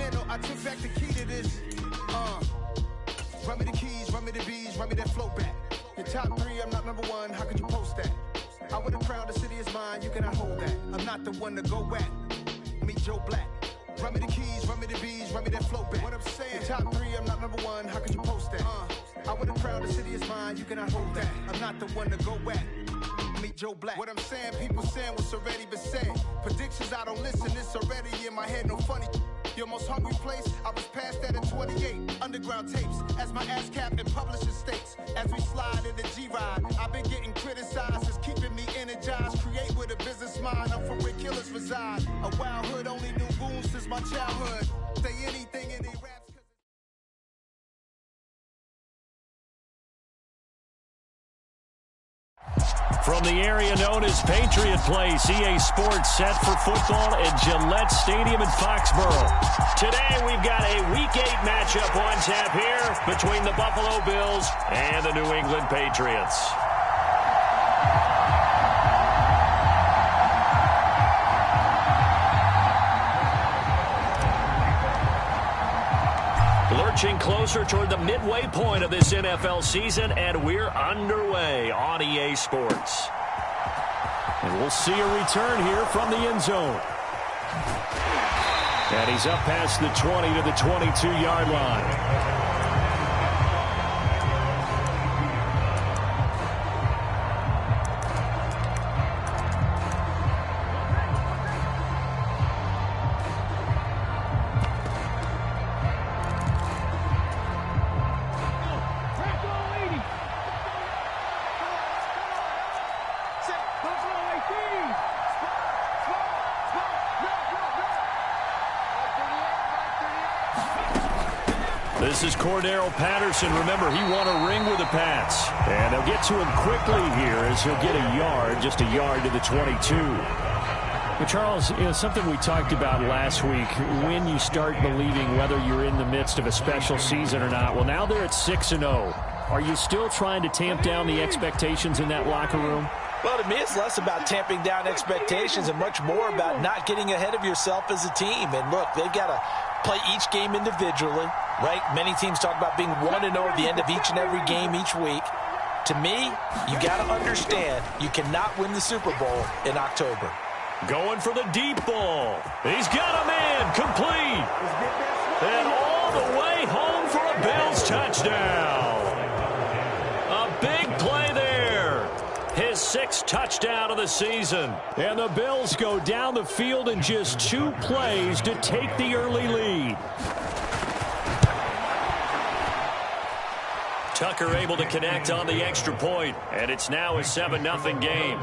handle, I took back the key to this. Run me the keys, run me the bees, run me that flow back. Your top 3, I'm not number 1, how could you post that? I would have crowned the city is mine, you cannot hold that. I'm not the one to go at. Meet Joe Black. Run me the keys, run me the bees, run me that flow back. What I'm saying, your top 3, I'm not number 1, how could you post that? I would have crowned the city is mine, you cannot hold that. I'm not the one to go at. Meet Joe Black. What I'm saying, people saying what's already been said. Predictions, I don't listen, it's already in my head, no funny. Your most hungry place, I was past that in 28. Underground tapes, as my ass cap in publishing states. As we slide in the G-Ride, I've been getting criticized, it's keeping me energized. Create with a business mind, I'm from where killers reside. A wild hood, only knew goons since my childhood. Say anything in these raps. From the area known as Patriot Place, EA Sports set for football at Gillette Stadium in Foxborough. Today we've got a Week 8 matchup on tap here between the Buffalo Bills and the New England Patriots. Lurching closer toward the midway point of this NFL season, and we're underway on EA Sports. And we'll see a return here from the end zone. And he's up past the 20 to the 22-yard line. This is Cordero Patterson. Remember, he won a ring with the Pats. And they'll get to him quickly here as he'll get a yard, just a yard to the 22. Well, Charles, something we talked about last week, when you start believing whether you're in the midst of a special season or not. Well, now they're at 6-0. Are you still trying to tamp down the expectations in that locker room? Well, to me, it's less about tamping down expectations and much more about not getting ahead of yourself as a team. And look, they've got to play each game individually, right? Many teams talk about being 1-0 at the end of each and every game each week. To me, you got to understand you cannot win the Super Bowl in October. Going for the deep ball. He's got a man complete. And all the way home for a Bills touchdown. A big play there. His 6th touchdown of the season. And the Bills go down the field in just 2 plays to take the early lead. Tucker able to connect on the extra point. And it's now a 7-0 game.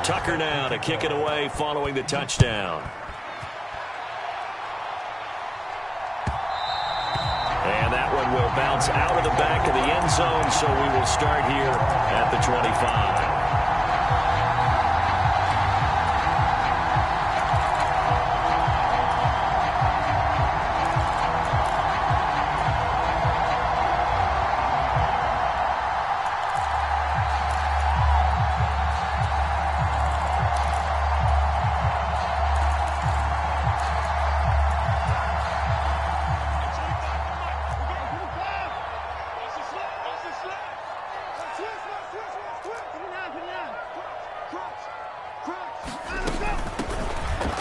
Tucker now to kick it away following the touchdown. And that one will bounce out of the back of the end zone, so we will start here at the 25.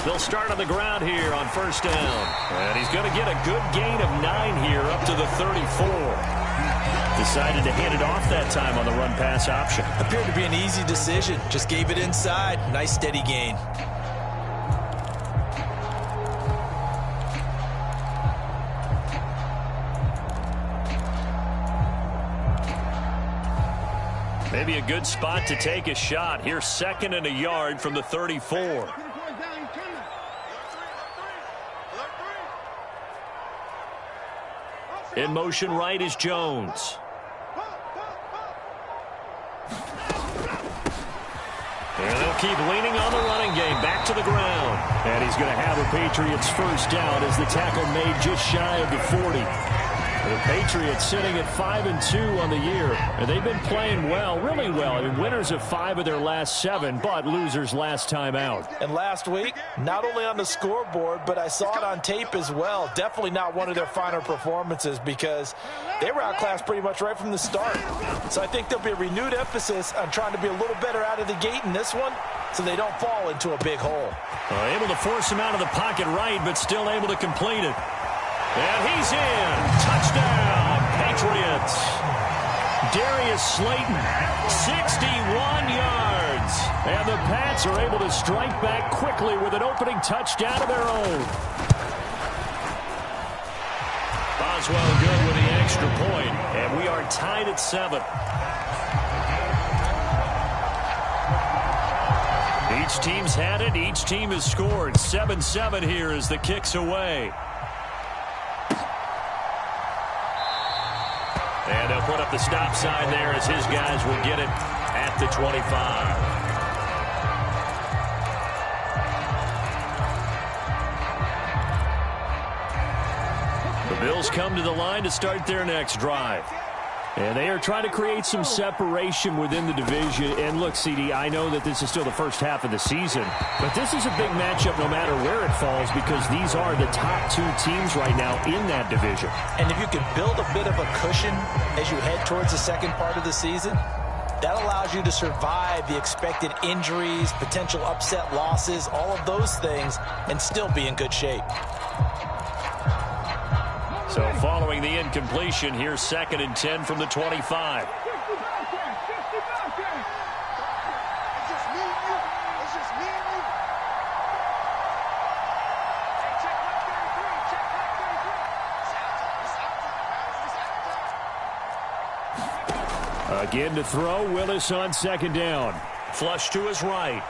They'll start on the ground here on first down. And he's going to get a good gain of 9 here up to the 34. Decided to hand it off that time on the run-pass option. Appeared to be an easy decision. Just gave it inside. Nice steady gain. Maybe a good spot to take a shot. Here's 2nd and a yard from the 34. In motion right is Jones. And they'll keep leaning on the running game. Back to the ground. And he's going to have a Patriots first down as the tackle made just shy of the 40. The Patriots sitting at 5-2 on the year, and they've been playing well, really well. I mean, winners of 5 of their last 7, but losers last time out. And last week, not only on the scoreboard, but I saw it on tape as well. Definitely not one of their finer performances because they were outclassed pretty much right from the start. So I think there'll be a renewed emphasis on trying to be a little better out of the gate in this one so they don't fall into a big hole. Able to force him out of the pocket right, but still able to complete it. And he's in. Touchdown, Patriots. Darius Slayton, 61 yards. And the Pats are able to strike back quickly with an opening touchdown of their own. Boswell good with the extra point, and we are tied at 7. Each team's had it. Each team has scored. 7-7 here as the kick's away. And they'll put up the stop sign there as his guys will get it at the 25. The Bills come to the line to start their next drive. And they are trying to create some separation within the division. And look, CD, I know that this is still the first half of the season, but this is a big matchup no matter where it falls because these are the top 2 teams right now in that division. And if you can build a bit of a cushion as you head towards the second part of the season, that allows you to survive the expected injuries, potential upset losses, all of those things, and still be in good shape. So following the incompletion, here's 2nd and 10 from the 25. Again to throw, Willis on 2nd down. Flush to his right.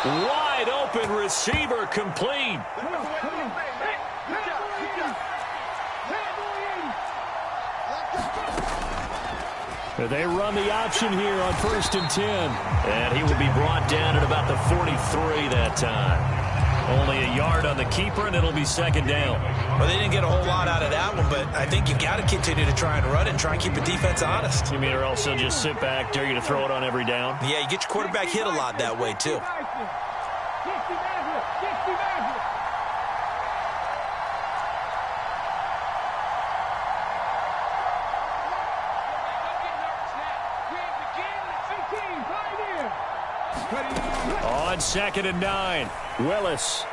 Wide open receiver complete. They run the option here on 1st and 10. And he will be brought down at about the 43 that time. Only a yard on the keeper, and it'll be 2nd down. Well, they didn't get a whole lot out of that one, but I think you got to continue to try and run and try and keep the defense honest. You mean or else they'll just sit back, dare you to throw it on every down? Yeah, you get your quarterback hit a lot that way, too. On 2nd and 9, Willis.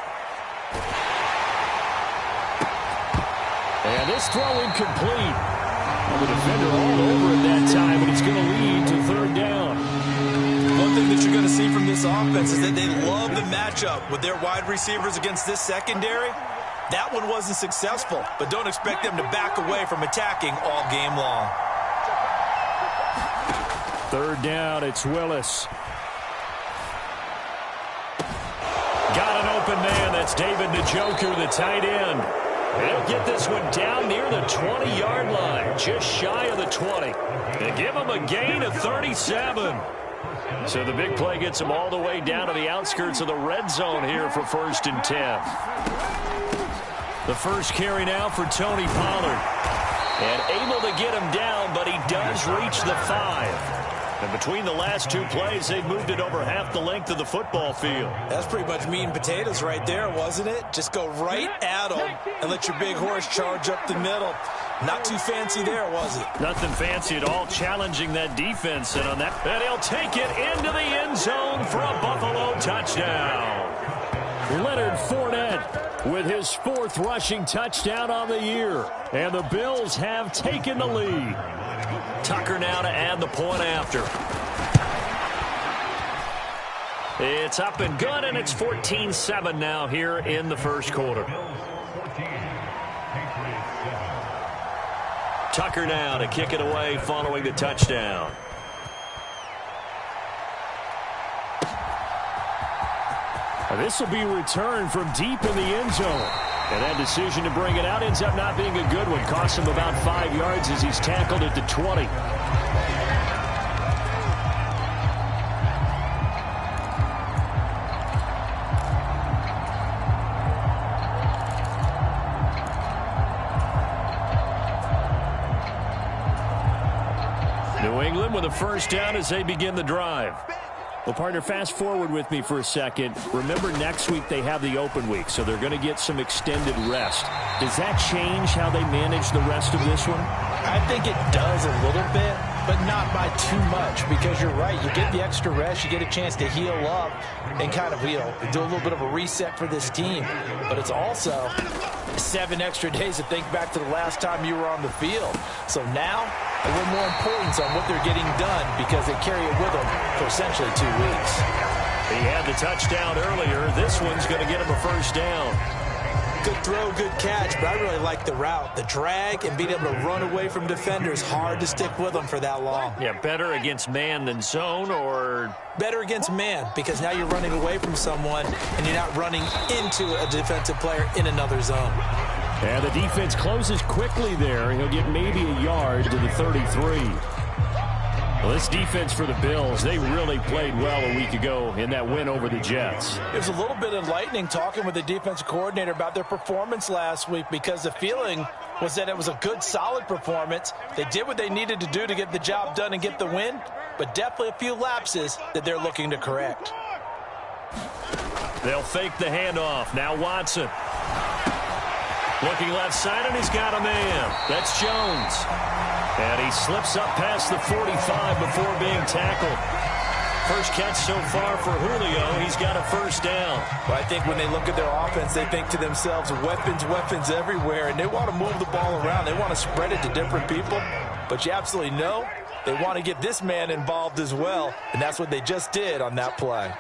And this throw incomplete. The defender all over it that time, and it's going to lead to 3rd down. One thing that you're going to see from this offense is that they love the matchup with their wide receivers against this secondary. That one wasn't successful, but don't expect them to back away from attacking all game long. 3rd down, it's Willis. Got an open man. That's David Njoku, the tight end. They'll get this one down near the 20-yard line, just shy of the 20. They give him a gain of 37. So the big play gets him all the way down to the outskirts of the red zone here for 1st and 10. The first carry now for Tony Pollard. And able to get him down, but he does reach the 5. And between the last 2 plays, they've moved it over half the length of the football field. That's pretty much meat and potatoes right there, wasn't it? Just go right at them and let your big horse charge up the middle. Not too fancy there, was it? Nothing fancy at all, challenging that defense. And on that, and he'll take it into the end zone for a Buffalo touchdown. Leonard Fournette with his 4th rushing touchdown on the year. And the Bills have taken the lead. Tucker now to add the point after. It's up and good, and it's 14-7 now here in the first quarter. Tucker now to kick it away following the touchdown. This will be returned from deep in the end zone. And that decision to bring it out ends up not being a good one. Costs him about 5 yards as he's tackled at the 20. New England with a first down as they begin the drive. Well, partner, fast forward with me for a second. Remember, next week they have the open week, so they're going to get some extended rest. Does that change how they manage the rest of this one? I think it does a little bit, but not by too much, because you're right. You get the extra rest, you get a chance to heal up and kind of, do a little bit of a reset for this team. But it's also 7 extra days to think back to the last time you were on the field. So now, a little more importance on what they're getting done because they carry it with them for essentially 2 weeks. He had the touchdown earlier. This one's going to get him a first down. Good throw, good catch, but I really like the route. The drag and being able to run away from defenders, hard to stick with them for that long. Yeah, better against man than zone, or? Better against man, because now you're running away from someone and you're not running into a defensive player in another zone. And the defense closes quickly there. He'll get maybe a yard to the 33. Well, this defense for the Bills, they really played well a week ago in that win over the Jets. It was a little bit enlightening talking with the defensive coordinator about their performance last week, because the feeling was that it was a good, solid performance. They did what they needed to do to get the job done and get the win, but definitely a few lapses that they're looking to correct. They'll fake the handoff. Now Watson. Looking left side, and he's got a man. That's Jones. And he slips up past the 45 before being tackled. First catch so far for Julio. He's got a first down. Well, I think when they look at their offense, they think to themselves, weapons, weapons everywhere, and they want to move the ball around. They want to spread it to different people. But you absolutely know they want to get this man involved as well, and that's what they just did on that play.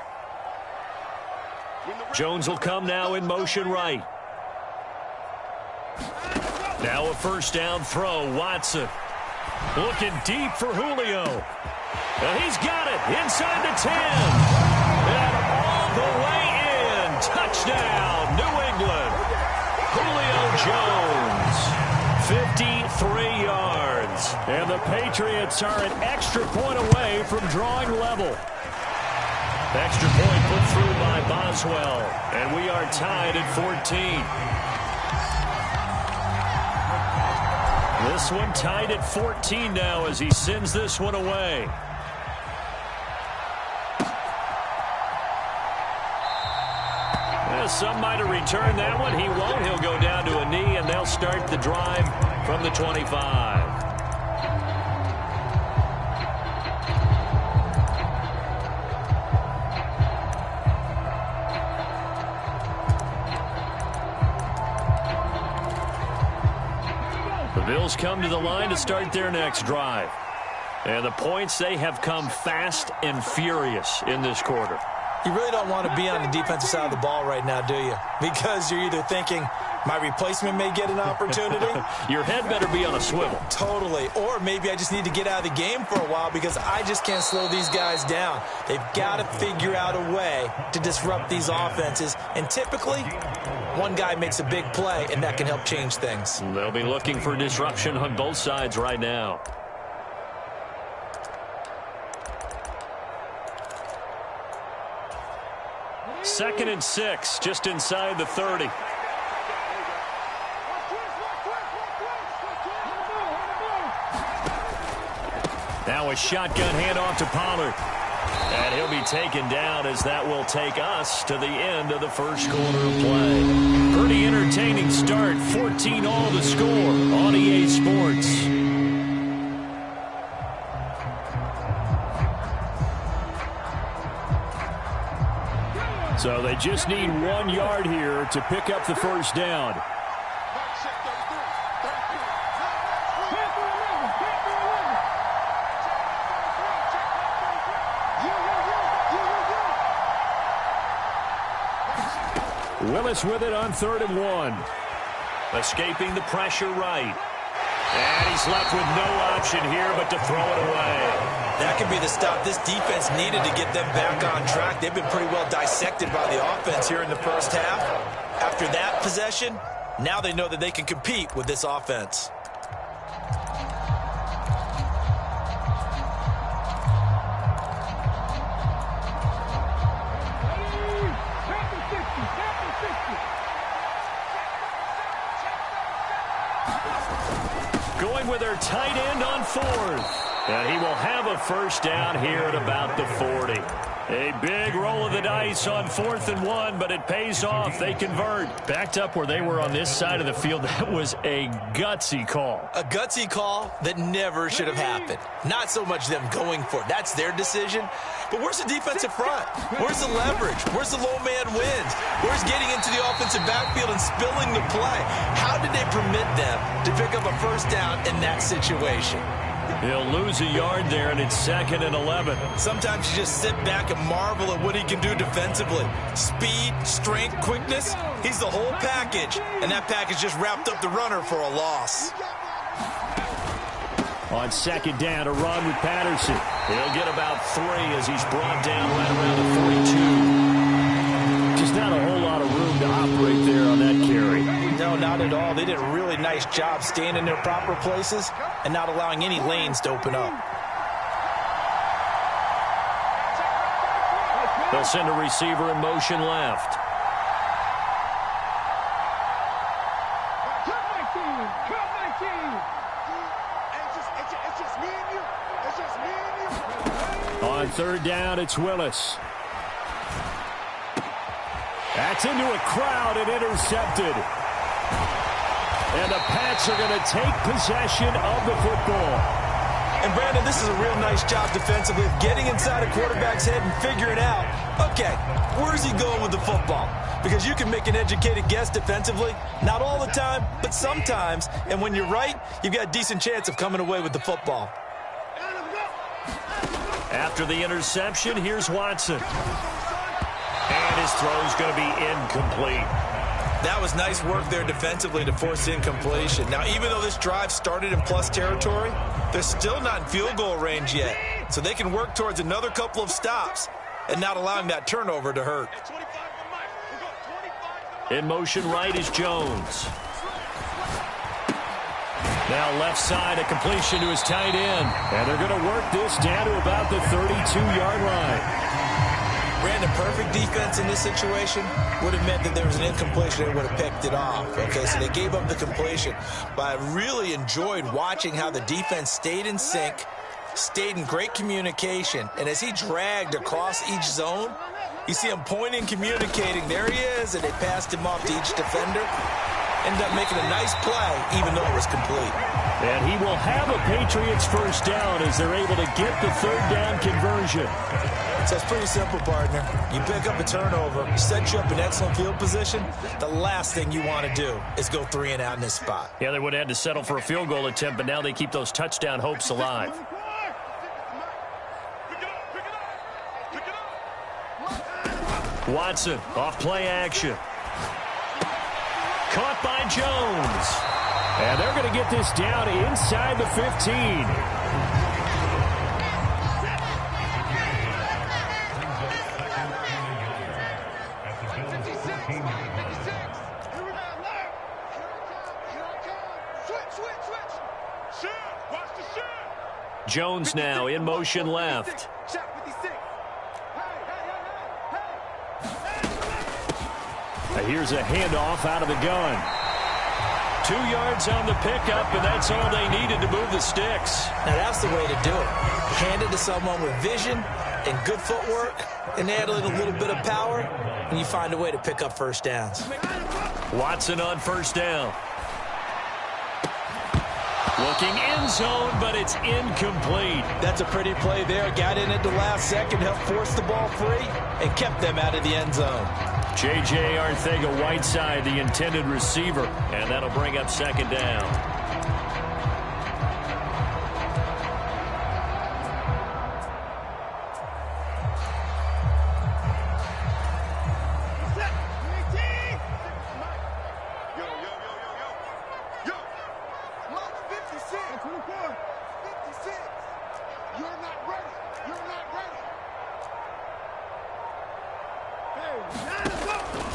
Jones will come now in motion right. Now a first down throw. Watson looking deep for Julio. And he's got it inside the 10. And all the way in. Touchdown, New England. Julio Jones, 53 yards. And the Patriots are an extra point away from drawing level. Extra point put through by Boswell. And we are tied at 14. This one tied at 14 now as he sends this one away. Well, some might have returned that one. He won't. He'll go down to a knee, and they'll start the drive from the 25. The Bills come to the line to start their next drive. And the points, they have come fast and furious in this quarter. You really don't want to be on the defensive side of the ball right now, do you? Because you're either thinking, my replacement may get an opportunity. Your head better be on a swivel. Totally. Or maybe I just need to get out of the game for a while because I just can't slow these guys down. They've got to figure out a way to disrupt these offenses. And typically, one guy makes a big play, and that can help change things. They'll be looking for disruption on both sides right now. Second and 6, just inside the 30. Now a shotgun handoff to Pollard. And he'll be taken down as that will take us to the end of the first quarter of play. Pretty entertaining start. 14-all to score on EA Sports. So they just need 1 yard here to pick up the first down. Willis with it on 3rd and 1. Escaping the pressure right. And he's left with no option here but to throw it away. That could be the stop this defense needed to get them back on track. They've been pretty well dissected by the offense here in the first half. After that possession, now they know that they can compete with this offense. Going with their tight end on 4th. And he will have a first down here at about the 40. A big roll of the dice on 4th and 1, but it pays off. They convert. Backed up where they were on this side of the field. That was a gutsy call. A gutsy call that never should have happened. Not so much them going for it. That's their decision. But where's the defensive front? Where's the leverage? Where's the low man wins? Where's getting into the offensive backfield and spilling the play? How did they permit them to pick up a first down in that situation? He'll lose a yard there, and it's 2nd and 11. Sometimes you just sit back and marvel at what he can do defensively. Speed, strength, quickness, he's the whole package. And that package just wrapped up the runner for a loss. On 2nd down, a run with Patterson. He'll get about 3 as he's brought down right around the 42. Just not a whole lot of room to operate there on that carry. No, not at all. They did a really nice job staying in their proper places and not allowing any lanes to open up. They'll send a receiver in motion left. On 3rd down, it's Willis. That's into a crowd and intercepted. And the Pats are going to take possession of the football. And, Brandon, this is a real nice job defensively of getting inside a quarterback's head and figuring out, okay, where's he going with the football? Because you can make an educated guess defensively. Not all the time, but sometimes. And when you're right, you've got a decent chance of coming away with the football. After the interception, here's Watson. And his throw's going to be incomplete. That was nice work there defensively to force incompletion. Now, even though this drive started in plus territory, they're still not in field goal range yet. So they can work towards another couple of stops and not allowing that turnover to hurt. In motion right is Jones. Now left side, a completion to his tight end. And they're going to work this down to about the 32-yard line. Brandon, perfect defense in this situation would have meant that there was an incompletion and would have picked it off. Okay, so they gave up the completion. But I really enjoyed watching how the defense stayed in sync, stayed in great communication, and as he dragged across each zone, you see him pointing, communicating. There he is, and they passed him off to each defender. Ended up making a nice play, even though it was complete. And he will have a Patriots first down as they're able to get the 3rd down conversion. So it's pretty simple, partner. You pick up a turnover, set you up in excellent field position. The last thing you want to do is go 3 and out in this spot. Yeah, they would have had to settle for a field goal attempt, but now they keep those touchdown hopes alive. Watson, off play action. Caught by Jones. And they're going to get this down inside the 15. Jones now in motion left. Here's a handoff out of the gun. 2 yards on the pickup, and that's all they needed to move the sticks. Now that's the way to do it. Hand it to someone with vision and good footwork, and add a little bit of power, and you find a way to pick up first downs. Watson on first down. Looking end zone, but it's incomplete. That's a pretty play there. Got in at the last second, helped force the ball free, and kept them out of the end zone. J.J. Arcega-Whiteside, the intended receiver, and that'll bring up 2nd down.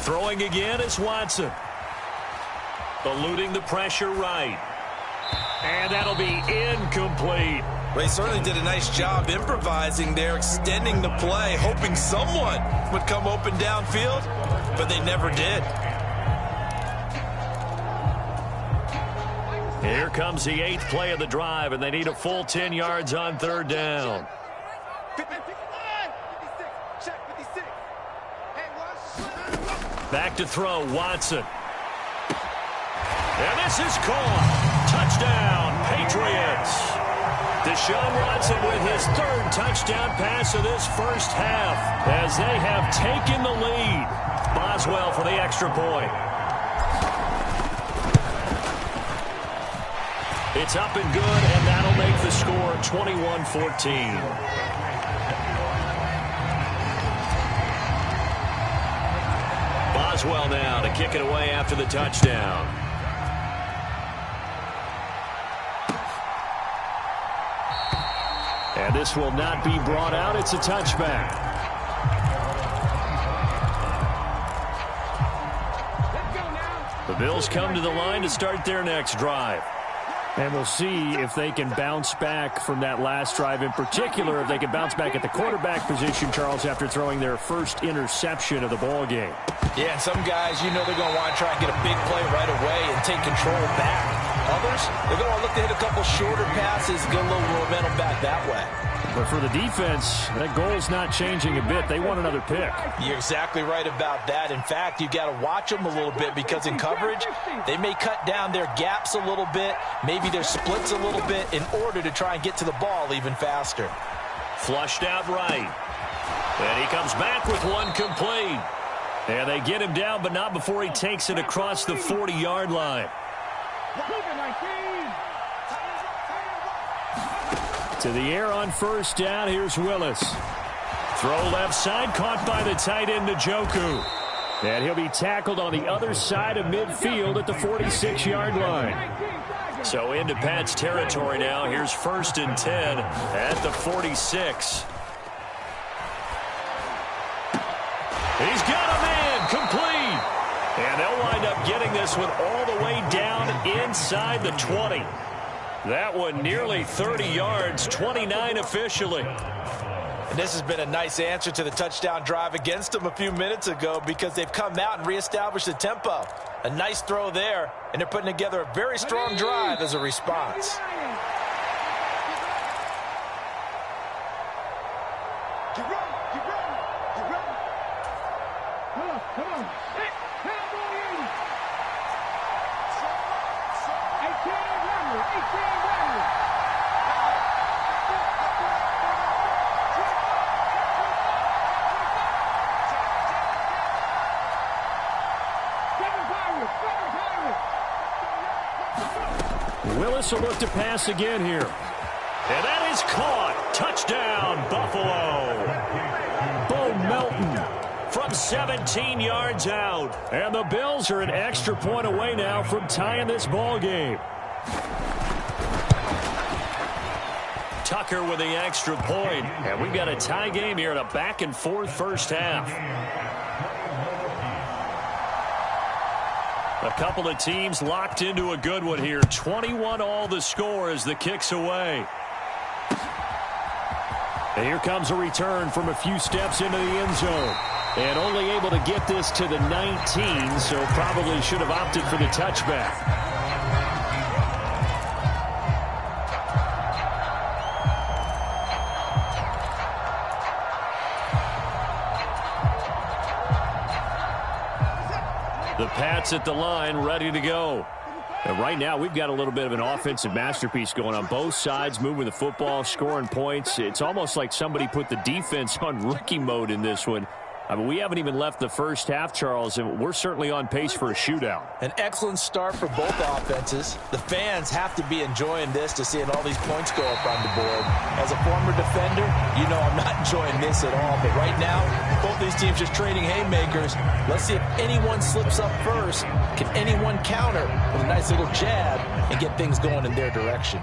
Throwing again is Watson. Eluding the pressure right. And that'll be incomplete. Well, he certainly did a nice job improvising there, extending the play, hoping someone would come open downfield, but they never did. Here comes the 8th play of the drive, and they need a full 10 yards on 3rd down. Back to throw, Watson. And this is caught. Touchdown, Patriots. Deshaun Watson with his 3rd touchdown pass of this first half as they have taken the lead. Boswell for the extra point. It's up and good, and that'll make the score 21-14. Boswell now to kick it away after the touchdown. And this will not be brought out. It's a touchback. The Bills come to the line to start their next drive. And we'll see if they can bounce back from that last drive, in particular, if they can bounce back at the quarterback position, Charles, after throwing their first interception of the ball game. Yeah, and some guys, you know they're going to want to try and get a big play right away and take control back. Others, they're going to look to hit a couple shorter passes, get a little momentum back that way. But for the defense, that goal's not changing a bit. They want another pick. You're exactly right about that. In fact, you've got to watch them a little bit because in coverage, they may cut down their gaps a little bit, maybe their splits a little bit in order to try and get to the ball even faster. Flushed out right. And he comes back with one complete. And they get him down, but not before he takes it across the 40-yard line. To the air on first down. Here's Willis. Throw left side, caught by the tight end Njoku. And he'll be tackled on the other side of midfield at the 46-yard line. So into Pat's territory now. Here's 1st and 10 at the 46. He's got a man complete. And they'll wind up getting this one all the way down inside the 20. That one nearly 30 yards, 29 officially. And this has been a nice answer to the touchdown drive against them a few minutes ago because they've come out and reestablished the tempo. A nice throw there, and they're putting together a very strong drive as a response. Willis will look to pass again here. And that is caught. Touchdown, Buffalo. Bo Melton from 17 yards out. And the Bills are an extra point away now from tying this ball game. Tucker with the extra point. And we've got a tie game here in a back-and-forth first half. A couple of teams locked into a good one here. 21-all the score as the kick's away. And here comes a return from a few steps into the end zone. And only able to get this to the 19, so probably should have opted for the touchback. The Pats at the line, ready to go. And right now, we've got a little bit of an offensive masterpiece going on both sides, moving the football, scoring points. It's almost like somebody put the defense on rookie mode in this one. I mean, we haven't even left the first half, Charles, and we're certainly on pace for a shootout. An excellent start for both offenses. The fans have to be enjoying this to seeing all these points go up on the board. As a former defender, you know I'm not enjoying this at all. But right now, both these teams just trading haymakers. Let's see if anyone slips up first. Can anyone counter with a nice little jab and get things going in their direction?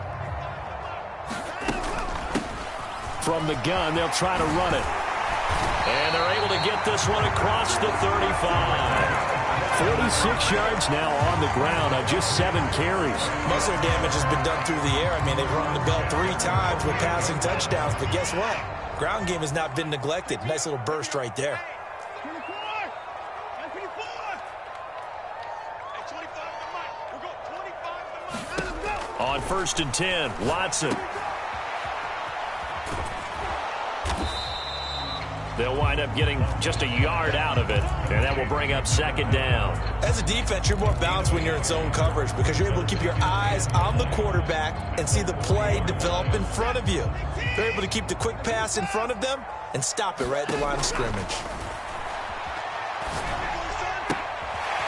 From the gun, they'll try to run it. And they're able to get this one across the 35. 46 yards now on the ground on just 7 carries. Muscle damage has been done through the air. I mean, they've rung the bell 3 times with passing touchdowns. But guess what? Ground game has not been neglected. Nice little burst right there. On 1st and 10, Watson. They'll wind up getting just a yard out of it, and that will bring up 2nd down. As a defense, you're more balanced when you're in zone coverage because you're able to keep your eyes on the quarterback and see the play develop in front of you. They're able to keep the quick pass in front of them and stop it right at the line of scrimmage.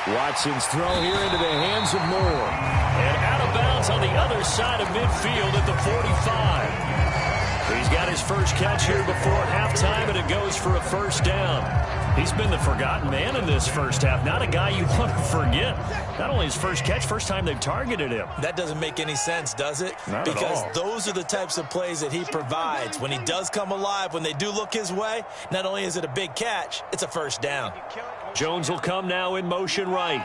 Watson's throw here into the hands of Moore. And out of bounds on the other side of midfield at the 45. He's got his first catch here before halftime, and it goes for a 1st down. He's been the forgotten man in this first half. Not a guy you want to forget. Not only his first catch, first time they've targeted him. That doesn't make any sense, does it? Not because at all. Those are the types of plays that he provides. When he does come alive, when they do look his way, not only is it a big catch, it's a 1st down. Jones will come now in motion right.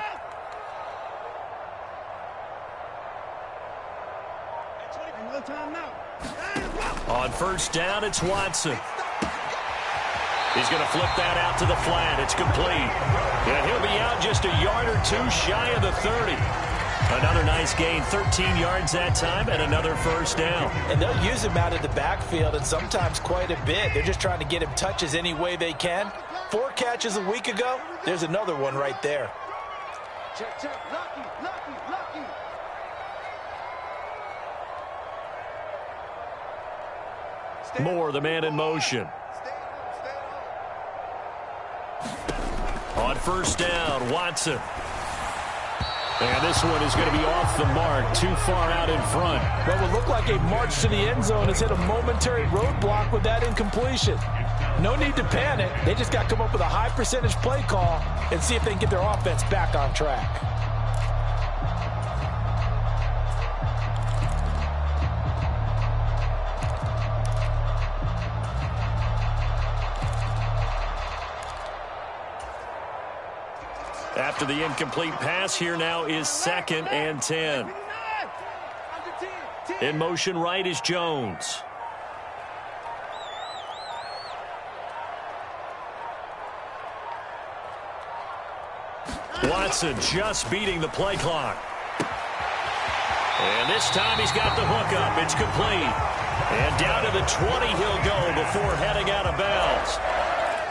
On 1st down, it's Watson. He's going to flip that out to the flat. It's complete. And he'll be out just a yard or two shy of the 30. Another nice gain, 13 yards that time, and another 1st down. And they'll use him out of the backfield, and sometimes quite a bit. They're just trying to get him touches any way they can. 4 catches a week ago. There's another one right there. Check, check. Lucky. Moore, the man in motion. On 1st down, Watson. And this one is going to be off the mark, too far out in front. What would look like a march to the end zone has hit a momentary roadblock with that incompletion. No need to panic. They just got to come up with a high percentage play call and see if they can get their offense back on track. After the incomplete pass, here now is 2nd and 10. In motion right is Jones. Watson just beating the play clock. And this time he's got the hookup. It's complete. And down to the 20 he'll go before heading out of bounds.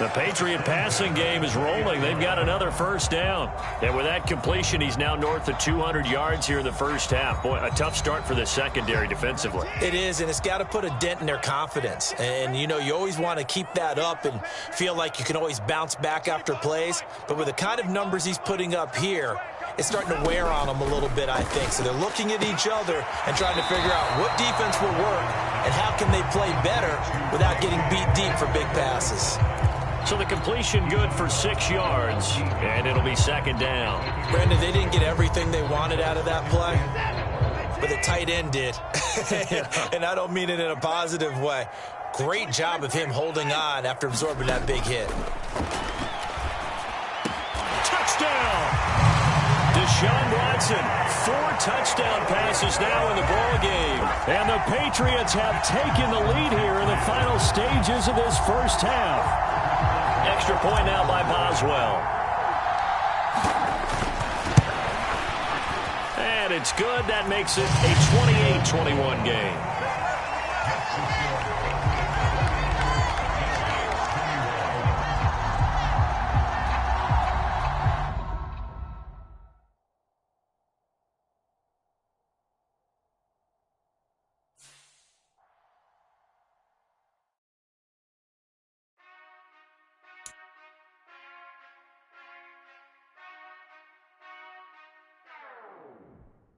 The Patriot passing game is rolling. They've got another 1st down. And with that completion, he's now north of 200 yards here in the first half. Boy, a tough start for the secondary defensively. It is, and it's got to put a dent in their confidence. And, you know, you always want to keep that up and feel like you can always bounce back after plays. But with the kind of numbers he's putting up here, it's starting to wear on them a little bit, I think. So they're looking at each other and trying to figure out what defense will work and how can they play better without getting beat deep for big passes. So the completion good for 6 yards, and it'll be 2nd down. Brandon, they didn't get everything they wanted out of that play, but the tight end did. And I don't mean it in a positive way. Great job of him holding on after absorbing that big hit. Touchdown! Deshaun Watson, 4 touchdown passes now in the ball game. And the Patriots have taken the lead here in the final stages of this first half. Extra point now by Boswell. And it's good. That makes it a 28-21 game.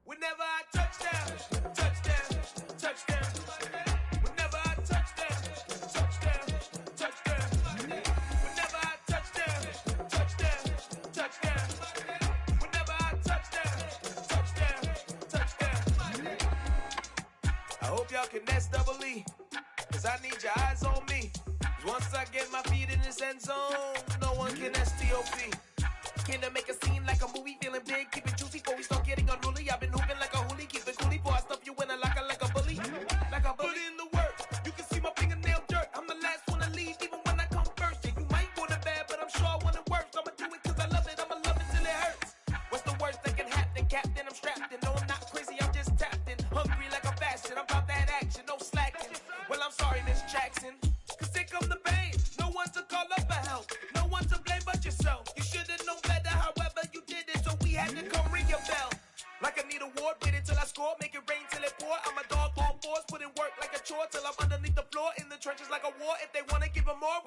Whenever I touchdown, touchdown, touchdown. Whenever I touchdown, touchdown, touchdown. Whenever I touchdown, touchdown, touchdown. Whenever I touchdown, touchdown. I hope y'all can nest double E, 'cause I need your eyes on me. 'Cause once I get my feet in this end zone, no one can STOP. Can I make a scene like a movie, feeling big, keep it juicy before we start getting unruly. I've been hooping like a hoolie, keep it coolie before I stuff you in a locker like a bully. Like a bully in the work, you can see my fingernail dirt. I'm the last one to leave, even when I come first. Yeah, you might want it bad, but I'm sure I want it worse. I'ma do it 'cause I love it, I'ma love it till it hurts. What's the worst that can happen, Captain? I'm strapped in, no I'm not crazy, I'm just tapped in. Hungry score, make it rain till it pour. I'm a dog on force, put in work like a chore till I'm underneath the floor, in the trenches like a war. If they wanna give 'em more,